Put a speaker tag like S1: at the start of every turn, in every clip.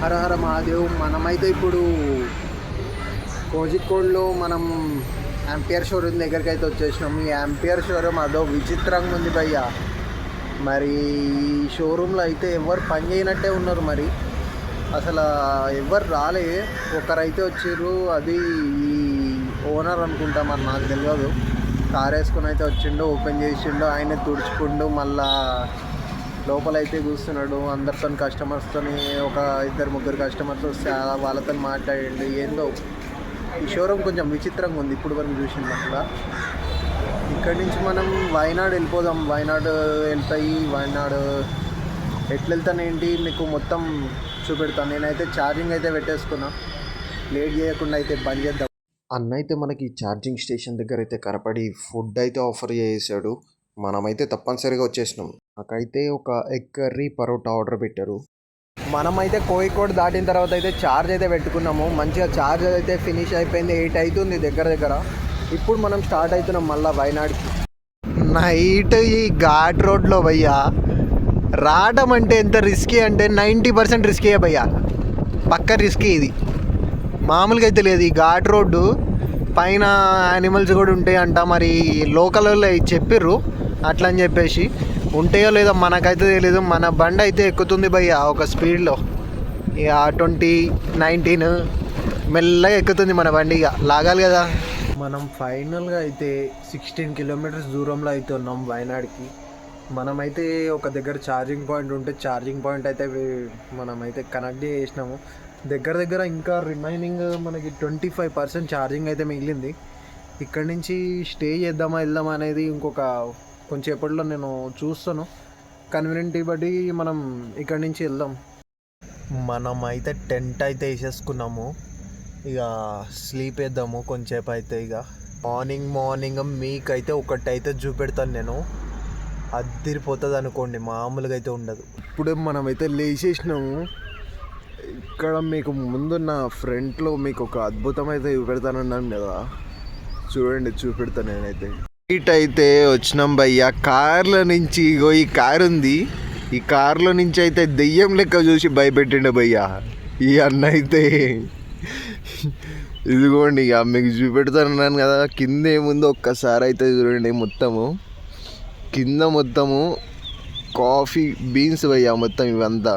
S1: హర హర మహాదేవ్. మనమైతే ఇప్పుడు కోజికోడ్లో మనం యాంపియర్ షోరూమ్ దగ్గరికి అయితే వచ్చేసినాం. ఈ యాంపియర్ షోరూమ్ అదో విచిత్రంగా ఉంది భయ్య. మరి ఈ షోరూంలో అయితే ఎవరు పని చేయనట్టే ఉన్నారు. మరి అసలు ఎవరు రాలే, ఒకరైతే వచ్చారు, అది ఈ ఓనర్ అనుకుంటా, మరి నాకు తెలియదు. కార్ వేసుకొని అయితే వచ్చిండు, ఓపెన్ చేసిండు, ఆయన తుడుచుకుండు, మళ్ళా లోపలైతే కూర్చున్నాడు. అందరితో కస్టమర్స్తో ఒక ఇద్దరు ముగ్గురు కస్టమర్స్ వస్తే వాళ్ళతో మాట్లాడండి. ఏందో ఈ షోరూమ్ కొంచెం విచిత్రంగా ఉంది ఇప్పుడు వరకు చూసింది. అట్లా ఇక్కడి నుంచి మనం వైనాడ్ వెళ్ళిపోదాం. వైనాడ్ వెళ్తాయి. వైనాడ్ ఎట్లా వెళ్తాను ఏంటి మీకు మొత్తం చూపెడతాను. నేనైతే ఛార్జింగ్ అయితే పెట్టేసుకున్నా. లేట్ చేయకుండా అయితే బంద్ చేద్దాం. అన్న అయితే మనకి ఛార్జింగ్ స్టేషన్ దగ్గర అయితే కనపడి ఫుడ్ అయితే ఆఫర్ చేసాడు. మనమైతే తప్పనిసరిగా వచ్చేసినాం. నాకైతే ఒక ఎగ్ కర్రీ పరోటా ఆర్డర్ పెట్టారు. మనమైతే కోయికోడ్ దాటిన తర్వాత అయితే ఛార్జ్ అయితే పెట్టుకున్నాము. మంచిగా ఛార్జ్ అయితే ఫినిష్ అయిపోయింది. 8 అవుతుంది దగ్గర. ఇప్పుడు మనం స్టార్ట్ అవుతున్నాం మళ్ళీ వైనాడ్కి. నైట్ ఈ ఘాట్ రోడ్లో భయ్యా రావడం అంటే ఎంత రిస్కీ అంటే 90% రిస్కీ భయ్యా. పక్క రిస్కీ ఇది, మామూలుగా అయితే లేదు. ఈ ఘాట్ రోడ్డు పైన యానిమల్స్ కూడా ఉంటాయి అంట. మరి లోకల్ వాళ్ళు చెప్పిర్రు అట్లా అని చెప్పేసి. ఉంటాయో లేదో మనకైతే తెలీదు. మన బండి అయితే ఎక్కుతుంది భయ్య ఒక స్పీడ్లో, ఇక 20, 19 మెల్లగా ఎక్కుతుంది మన బండి. ఇక లాగాలి కదా. మనం ఫైనల్గా అయితే 16 కిలోమీటర్స్ దూరంలో అయితే ఉన్నాం వైనాడ్కి. మనమైతే ఒక దగ్గర ఛార్జింగ్ పాయింట్ ఉంటే ఛార్జింగ్ పాయింట్ అయితే మనమైతే కనెక్ట్ చేసినాము. దగ్గర ఇంకా రిమైనింగ్ మనకి 25% ఛార్జింగ్ అయితే మిగిలింది. ఇక్కడి నుంచి స్టే వెళ్దామా అనేది ఇంకొక కొంచెంసేపట్లో నేను చూస్తాను. కన్వీనియంట్ బట్టి మనం ఇక్కడి నుంచి వెళ్దాం. మనమైతే టెంట్ అయితే వేసేసుకున్నాము. ఇక స్లీప్ వేద్దాము కొంచెంసేపు అయితే. ఇక మార్నింగ్ మీకైతే ఒకటైతే చూపెడతాను నేను. అదిరిపోతుంది అనుకోండి, మామూలుగా అయితే ఉండదు. ఇప్పుడే మనమైతే లేచేసినాము. ఇక్కడ మీకు ముందున్న ఫ్రంట్లో మీకు ఒక అద్భుతం అయితే చూపెడతానన్నాను కదా, చూడండి, చూపెడతాను నేనైతే. ఇటు అయితే వచ్చినాం భయ్య. కార్ల నుంచి ఇగో ఈ కారు ఉంది. ఈ కార్లో నుంచి అయితే దెయ్యం లెక్క చూసి భయపెట్టిండు భయ్య ఈ అన్న అయితే. ఇదిగోండి ఇక మీకు చూపెడతానన్నాను కదా. కింద ఏముందో ఒక్కసారి అయితే చూడండి. కింద మొత్తము కాఫీ బీన్స్ భయ్య. మొత్తం ఇవంతా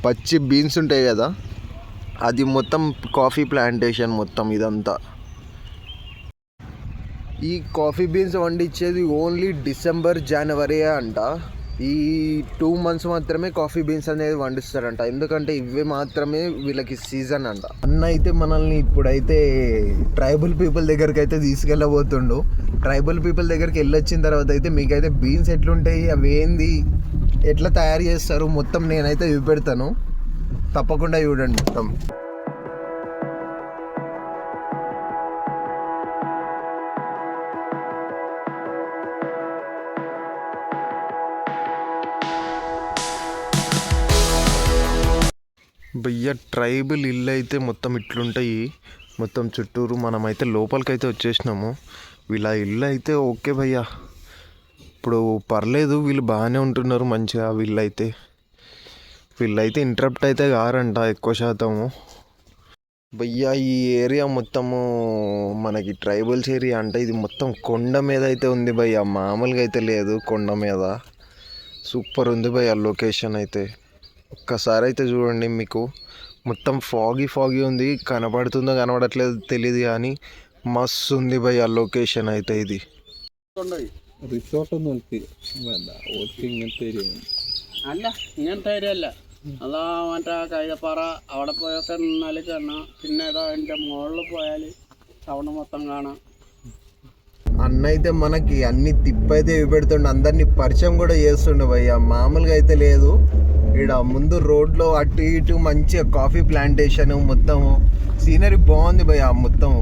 S1: పచ్చి బీన్స్ ఉంటాయి కదా, అది మొత్తం కాఫీ ప్లాంటేషన్ మొత్తం ఇదంతా. ఈ కాఫీ బీన్స్ వండించేది ఓన్లీ డిసెంబర్, జనవరి అంట. ఈ 2 months మాత్రమే కాఫీ బీన్స్ అనేది వండిస్తారంట. ఎందుకంటే ఇవి మాత్రమే వీళ్ళకి సీజన్ అంట. అన్న అయితే మనల్ని ఇప్పుడైతే ట్రైబల్ పీపుల్ దగ్గరికి అయితే తీసుకెళ్ళబోతుండు. ట్రైబల్ పీపుల్ దగ్గరికి వెళ్ళొచ్చిన తర్వాత అయితే మీకైతే బీన్స్ ఎట్లుంటాయి, అవి ఏంది, ఎట్లా తయారు చేస్తారు మొత్తం నేనైతే చూపెడతాను. తప్పకుండా చూడండి మొత్తం. భయ్య ట్రైబల్ ఇల్లు అయితే మొత్తం ఇట్లుంటాయి. మొత్తం చుట్టూరు. మనమైతే లోపలికైతే వచ్చేసినాము. వీళ్ళ ఇల్లు అయితే ఓకే భయ్య, ఇప్పుడు పర్లేదు, వీళ్ళు బాగానే ఉంటున్నారు మంచిగా. వీళ్ళైతే ఇంటరప్ట్ అయితే కారంట ఎక్కువ శాతము. భయ్య ఈ ఏరియా మొత్తము మనకి ట్రైబల్స్ ఏరియా అంట. ఇది మొత్తం కొండ మీద అయితే ఉంది భయ్య, మామూలుగా అయితే లేదు. కొండ మీద సూపర్ ఉంది భయ్య లొకేషన్ అయితే. ఒక్కసారి అయితే చూడండి. మీకు మొత్తం ఫాగీ ఉంది. కనబడుతుందో కనబడట్లేదు తెలియదు కానీ మస్తు ఉంది భయ్య ലൊക്കേഷൻ అయితే. ഇത്
S2: റിസോർട്ടൊന്നും വേണ്ട, ഇങ്ങനത്തെ ഏരിയ അല്ല, ഇങ്ങനത്തെ ഏരിയ അല്ല. അതാ മറ്റേ കൈതപ്പാറ അവിടെ പോയൊക്കെ നിന്നാൽ കാണാം. പിന്നെ ഏതാ അതിൻ്റെ മുകളിൽ പോയാൽ അവിടെ മൊത്തം കാണാം.
S1: అన్న అయితే మనకి అన్ని తిప్పైతే చూపెడుతుండే, అందరినీ పరిచయం కూడా చేస్తుండే భయ్య, మామూలుగా అయితే లేదు. ఇక్కడ ముందు రోడ్లో అటు ఇటు మంచిగా కాఫీ ప్లాంటేషన్ మొత్తం సీనరీ బాగుంది భయ్య మొత్తం.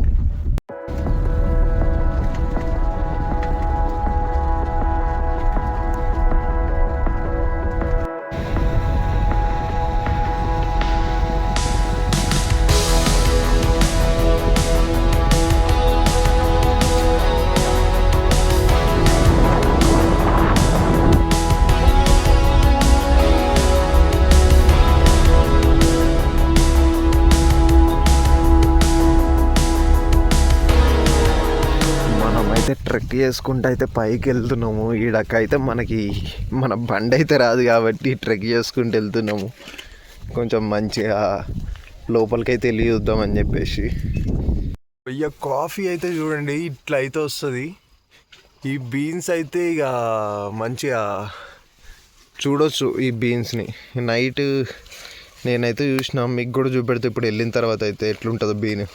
S1: ట్రెక్ చేసుకుంటూ అయితే పైకి వెళ్తున్నాము. ఈడకైతే మనకి మన బండి అయితే రాదు కాబట్టి ట్రెక్ చేసుకుంటూ వెళ్తున్నాము. కొంచెం మంచిగా లోపలికైతే వెళ్ళి చూద్దామని చెప్పేసి. అయ్యా కాఫీ అయితే చూడండి ఇట్లా అయితే వస్తుంది. ఈ బీన్స్ అయితే ఇక మంచిగా చూడొచ్చు. ఈ బీన్స్ని నైట్ నేనైతే చూసిన, మీకు కూడా చూపెడితే ఇప్పుడు వెళ్ళిన తర్వాత అయితే ఎట్లుంటుందో బీన్.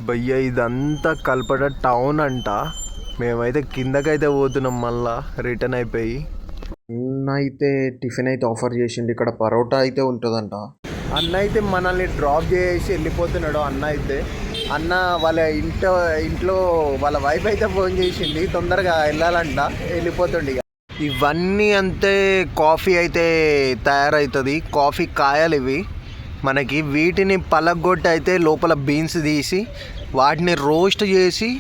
S1: భయ్య ఇదంతా కల్పడ టౌన్ అంట. మేమైతే కిందకైతే పోతున్నాం మళ్ళా రిటర్న్ అయిపోయి. అన్న అయితే టిఫిన్ అయితే ఆఫర్ చేసిండు. ఇక్కడ పరోటా అయితే ఉంటుందంట. అన్న అయితే మనల్ని డ్రాప్ చేసి వెళ్ళిపోతున్నాడు. అన్న వాళ్ళ ఇంట్లో వాళ్ళ వైఫ్ అయితే ఫోన్ చేసింది, తొందరగా వెళ్ళాలంట, వెళ్ళిపోతుండే. ఇవన్నీ అంతే కాఫీ అయితే తయారవుతుంది. కాఫీ కాయలు ఇవి మనకి. వీటిని పలగొట్టి అయితే లోపల బీన్స్ తీసి వాటిని రోస్ట్ చేసి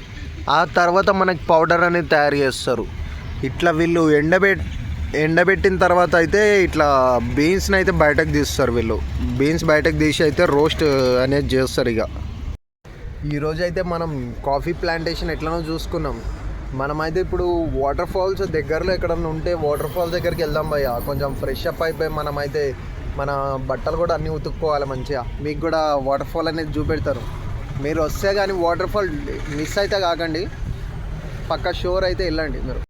S1: ఆ తర్వాత మనకి పౌడర్ అనేది తయారు చేస్తారు. ఇట్లా వీళ్ళు ఎండబెట్టిన తర్వాత అయితే ఇట్లా బీన్స్ని అయితే బయటకు తీస్తారు. వీళ్ళు బీన్స్ బయటకు తీసి అయితే రోస్ట్ అనేది చేస్తారు. ఇక ఈరోజు అయితే మనం కాఫీ ప్లాంటేషన్ ఎట్లనో చూసుకున్నాం. మనమైతే ఇప్పుడు వాటర్ ఫాల్స్ దగ్గరలో ఎక్కడన్నా ఉంటే వాటర్ ఫాల్స్ దగ్గరికి వెళ్దాం భయ్య. కొంచెం ఫ్రెష్ అప్ అయిపోయి మనమైతే మన బట్టలు కూడా అన్నీ ఉతుక్కోవాలి మంచిగా. మీకు కూడా వాటర్ ఫాల్ అనేది చూపెడతారు. మీరు వస్తే కానీ వాటర్ ఫాల్ మిస్ అయితే కాకండి, పక్క షోర్ అయితే వెళ్ళండి. మీరు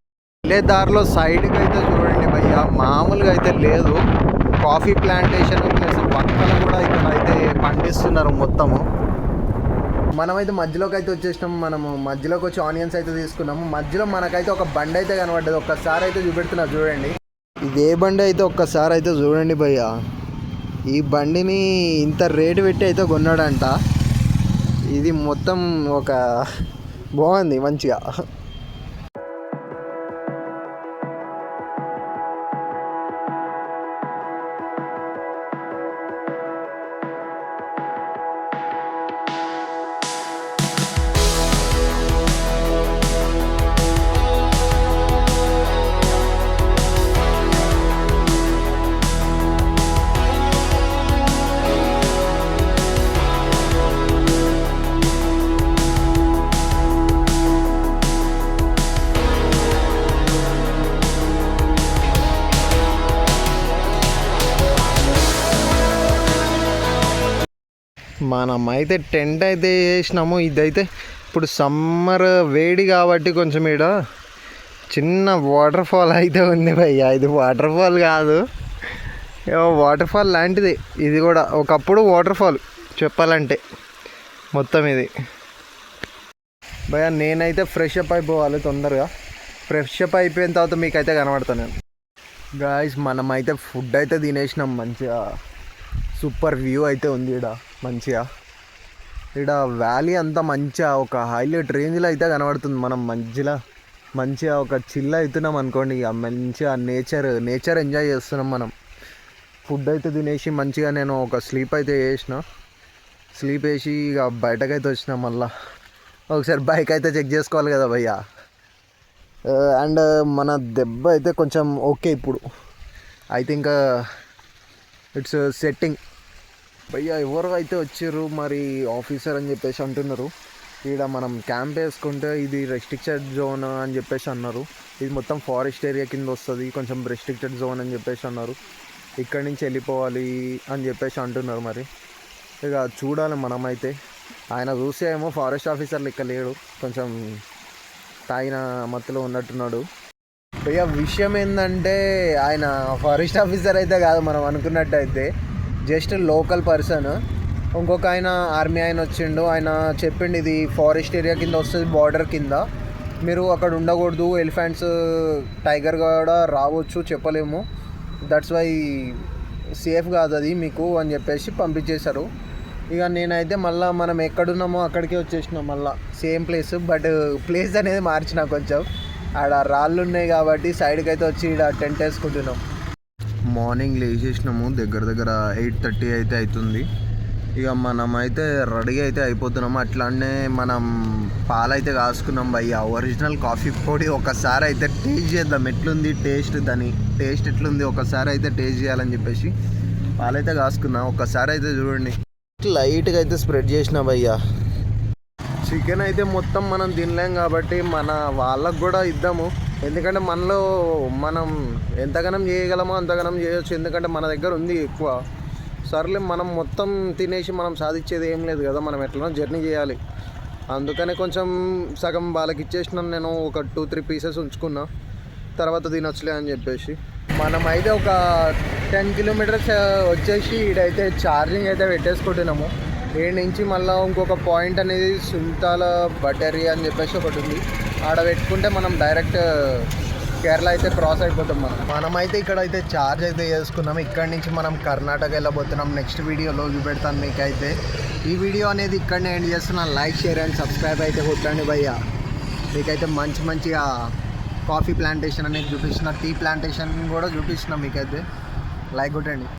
S1: వెళ్ళే దారిలో సైడ్కి అయితే చూడండి భయ్య, మామూలుగా అయితే లేదు. కాఫీ ప్లాంటేషన్ ప్లస్ పక్కన కూడా ఇక్కడ అయితే పండిస్తున్నారు మొత్తము. మనమైతే మధ్యలోకి అయితే వచ్చేసినాము. మనము మధ్యలోకి వచ్చి ఆనియన్స్ అయితే తీసుకున్నాము. మధ్యలో మనకైతే ఒక బండి అయితే కనబడ్డది. ఒక్కసారి అయితే చూపెడుతున్నా చూడండి. ఇదే బండి అయితే ఒక్కసారి అయితే చూడండి భయ్య. ఈ బండిని ఇంత రేటు పెట్టి అయితే కొన్నాడంట. ఇది మొత్తం ఒక బాగుంది మంచిగా. మనమైతే టెంట్ అయితే వేసినాము. ఇదైతే ఇప్పుడు సమ్మర్ వేడి కాబట్టి కొంచెం ఇక్కడ చిన్న వాటర్ ఫాల్ అయితే ఉంది భయ్య. ఇది వాటర్ ఫాల్ కాదు, వాటర్ ఫాల్ లాంటిది ఇది కూడా. ఒకప్పుడు వాటర్ ఫాల్ చెప్పాలంటే మొత్తం ఇది భయ్య. నేనైతే ఫ్రెష్ అప్ అయిపోవాలి తొందరగా. ఫ్రెష్ అప్ అయిపోయిన తర్వాత మీకైతే కనబడతాను నేను. గాయ్స్ మనమైతే ఫుడ్ అయితే తినేసినాం. మంచిగా సూపర్ వ్యూ అయితే ఉంది ఇక్కడ మంచిగా. ఇక్కడ వ్యాలీ అంతా మంచిగా ఒక హైలైట్ రేంజ్లో అయితే కనబడుతుంది. మనం మధ్యలో మంచిగా ఒక చిల్ అవుతున్నాం అనుకోండి. ఇక మంచిగా నేచర్ ఎంజాయ్ చేస్తున్నాం మనం. ఫుడ్ అయితే తినేసి మంచిగా నేను ఒక స్లీప్ అయితే వేసిన. స్లీప్ వేసి ఇక బయటకైతే వచ్చిన. మళ్ళా ఒకసారి బైక్ అయితే చెక్ చేసుకోవాలి కదా భయ్య. అండ్ మన దెబ్బ అయితే కొంచెం ఓకే ఇప్పుడు. ఐ థింక్ ఇట్స్ సెట్టింగ్ భయ్య. ఎవరు అయితే వచ్చారు మరి ఆఫీసర్ అని చెప్పేసి అంటున్నారు. ఇక్కడ మనం క్యాంప్ వేసుకుంటే ఇది రెస్ట్రిక్టెడ్ జోన్ అని చెప్పేసి అన్నారు. ఇది మొత్తం ఫారెస్ట్ ఏరియా కింద వస్తుంది, కొంచెం రెస్ట్రిక్టెడ్ జోన్ అని చెప్పేసి అన్నారు. ఇక్కడి నుంచి వెళ్ళిపోవాలి అని చెప్పేసి అంటున్నారు. మరి ఇక చూడాలి మనమైతే. ఆయన చూస్తే ఏమో ఫారెస్ట్ ఆఫీసర్ లెక్క లేడు, కొంచెం తాగిన మత్తులో ఉన్నట్టున్నాడు భయ్య. విషయం ఏంటంటే ఆయన ఫారెస్ట్ ఆఫీసర్ అయితే కాదు మనం అనుకున్నట్టయితే, జస్ట్ లోకల్ పర్సన్. ఇంకొక ఆయన ఆర్మీ ఆయన వచ్చిండు. ఆయన చెప్పిండు ఇది ఫారెస్ట్ ఏరియా కింద వస్తుంది, బార్డర్ కింద, మీరు అక్కడ ఉండకూడదు, ఎలిఫెంట్స్ టైగర్ కూడా రావచ్చు, చెప్పలేము, దట్స్ వై సేఫ్ కాదు అది మీకు అని చెప్పేసి పంపించేశారు. ఇక నేనైతే మళ్ళీ మనం ఎక్కడున్నామో అక్కడికే వచ్చేసినాం. మళ్ళీ సేమ్ ప్లేస్, బట్ ప్లేస్ అనేది మార్చిన కొంచెం. ఆడ రాళ్ళు ఉన్నాయి కాబట్టి సైడ్కి అయితే వచ్చి ఇక్కడ టెంట్ వేసుకుంటున్నాం. మార్నింగ్ లేచేసినాము, దగ్గర 8:30 అయితే అవుతుంది. ఇక మనమైతే రెడీ అయితే అయిపోతున్నాము. అట్లానే మనం పాలైతే కాసుకున్నాం భయ్య. ఒరిజినల్ కాఫీ పొడి ఒకసారి అయితే టేస్ట్ చేద్దాం ఎట్లుంది టేస్ట్, దాని టేస్ట్ ఎట్లుంది ఒకసారి అయితే టేస్ట్ చేయాలని చెప్పేసి పాలైతే కాసుకున్నాం. ఒకసారి అయితే చూడండి. లైట్గా అయితే స్ప్రెడ్ చేసిన భయ్య. చికెన్ అయితే మొత్తం మనం తినలేం కాబట్టి మన వాళ్ళకు కూడా ఇద్దాము. ఎందుకంటే మనలో మనం ఎంతగానం చేయగలమో అంతగానం చేయొచ్చు. ఎందుకంటే మన దగ్గర ఉంది ఎక్కువ. సర్లే మనం మొత్తం తినేసి మనం సాధించేది ఏం లేదు కదా, మనం ఎట్లనో జర్నీ చేయాలి. అందుకనే కొంచెం సగం వాళ్ళకి ఇచ్చేసినాను నేను. ఒక 2-3 పీసెస్ ఉంచుకున్నా, తర్వాత తినొచ్చులే అని చెప్పేసి. మనమైతే ఒక 10 కిలోమీటర్స్ వచ్చేసి ఇడైతే ఛార్జింగ్ అయితే పెట్టేసుకుంటున్నాము. ఏడు నుంచి మళ్ళీ ఇంకొక పాయింట్ అనేది సుంతాల బటరీ అని చెప్పేసి ఒకటి ఉంది. ఆడ పెట్టుకుంటే మనం డైరెక్ట్ కేరళ అయితే క్రాస్ అయిపోతాం. మనమైతే ఇక్కడైతే ఛార్జ్ అయితే చేసుకున్నాం. ఇక్కడ నుంచి మనం కర్ణాటక వెళ్ళబోతున్నాం. నెక్స్ట్ వీడియోలో చూపెడతాను మీకైతే. ఈ వీడియో అనేది ఇక్కడనే ఎండ్ చేస్తున్నాను. లైక్, షేర్ అండ్ సబ్స్క్రైబ్ అయితే కొట్టండి భయ్యా. మీకైతే మంచిగా కాఫీ ప్లాంటేషన్ అనేది చూపిస్తున్నా, టీ ప్లాంటేషన్ కూడా చూపిస్తున్నా. మీకైతే లైక్ కొట్టండి.